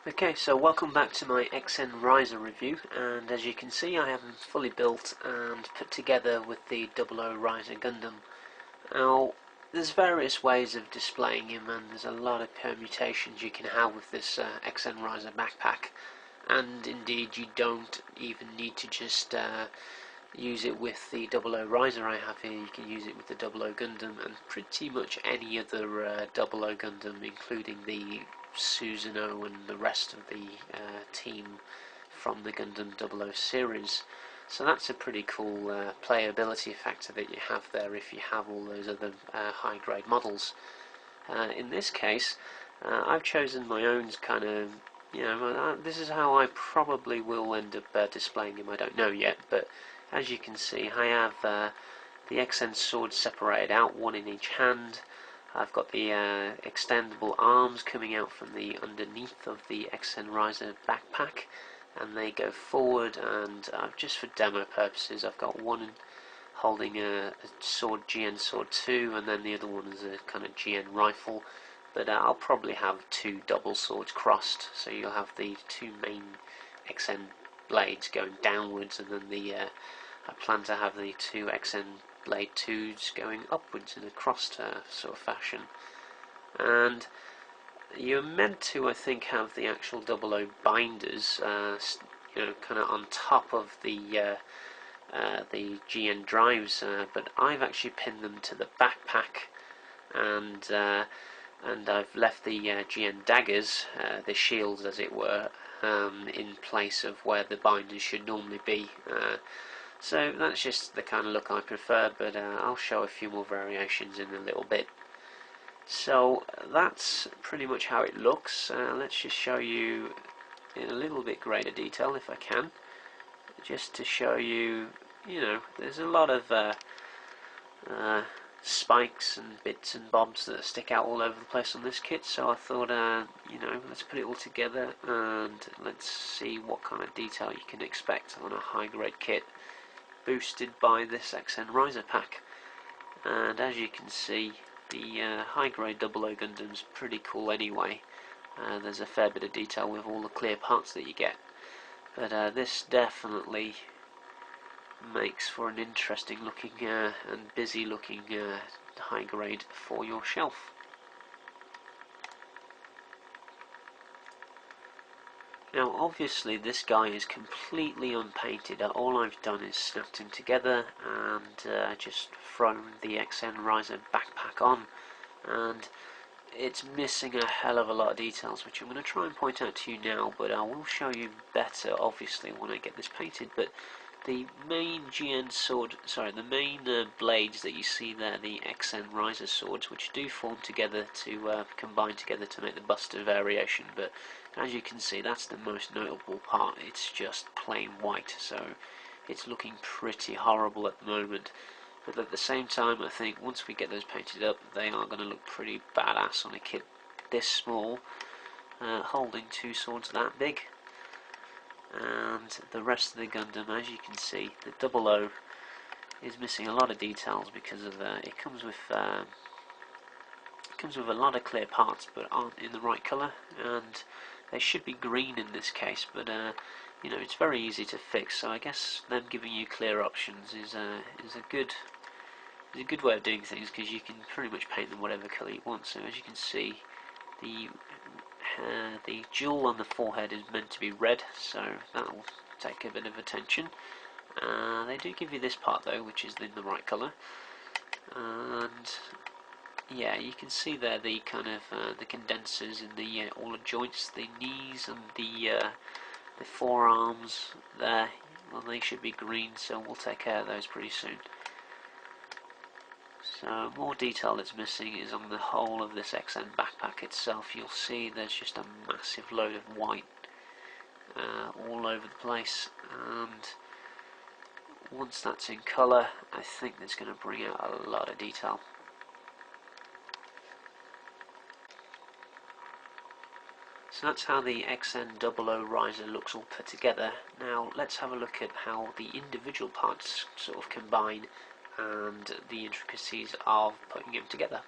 Okay, so welcome back to my XN Riser review, and as you can see I have him fully built and put together with the 00 Riser Gundam. Now, there's various ways of displaying him, and there's a lot of permutations you can have with this XN Riser backpack, and indeed you don't even need to just use it with the 00 Riser I have here. You can use it with the 00 Gundam and pretty much any other 00 Gundam, including the Susanoo and the rest of the team from the Gundam 00 series. So that's a pretty cool playability factor that you have there if you have all those other high grade models. In this case, I've chosen my own kind of, this is how I probably will end up displaying him. I don't know yet, but as you can see I have the XN sword separated out, one in each hand. I've got the extendable arms coming out from the underneath of the XN Riser backpack, and they go forward, and just for demo purposes I've got one holding a sword, GN Sword 2, and then the other one is a kind of GN rifle, but I'll probably have two double swords crossed, so you'll have the two main XN blades going downwards, and then I plan to have the two XN Blade 2s going upwards in a crossed sort of fashion. And you're meant to, I think, have the actual 00 binders, kind of on top of the GN drives, but I've actually pinned them to the backpack, and I've left the GN daggers, the shields as it were, in place of where the binders should normally be. So that's just the kind of look I prefer, but I'll show a few more variations in a little bit. So that's pretty much how it looks. Let's just show you in a little bit greater detail if I can, just to show you, there's a lot of spikes and bits and bobs that stick out all over the place on this kit, so I thought, let's put it all together and let's see what kind of detail you can expect on a high grade kit boosted by this XN Riser pack. And as you can see, the high grade 00 Gundam's pretty cool anyway. There's a fair bit of detail with all the clear parts that you get, but this definitely makes for an interesting looking and busy looking high grade for your shelf. Now obviously this guy is completely unpainted. All I've done is snapped him together and just thrown the XN Riser backpack on, and it's missing a hell of a lot of details, which I'm going to try and point out to you now, but I will show you better obviously when I get this painted. But the main GN sword, the main blades that you see there, the XN Riser swords, which do form together to combine together to make the Buster variation, but as you can see that's the most notable part. It's just plain white, so it's looking pretty horrible at the moment, but at the same time I think once we get those painted up they are going to look pretty badass on a kit this small, holding two swords that big. And the rest of the Gundam, as you can see, the 00 is missing a lot of details because of it comes with a lot of clear parts but aren't in the right colour, and they should be green in this case, but it's very easy to fix, so I guess them giving you clear options is a good way of doing things, because you can pretty much paint them whatever colour you want. So as you can see, the jewel on the forehead is meant to be red, so that will take a bit of attention. They do give you this part though, which is in the right colour, and yeah, you can see there the kind of the condensers in the all the joints, the knees and the forearms there. Well, they should be green, so we'll take care of those pretty soon. So more detail that's missing is on the whole of this XN backpack itself. You'll see there's just a massive load of white all over the place, and once that's in colour I think that's going to bring out a lot of detail. So that's how the XN 00 Riser looks all put together. Now let's have a look at how the individual parts sort of combine and the intricacies of putting them together.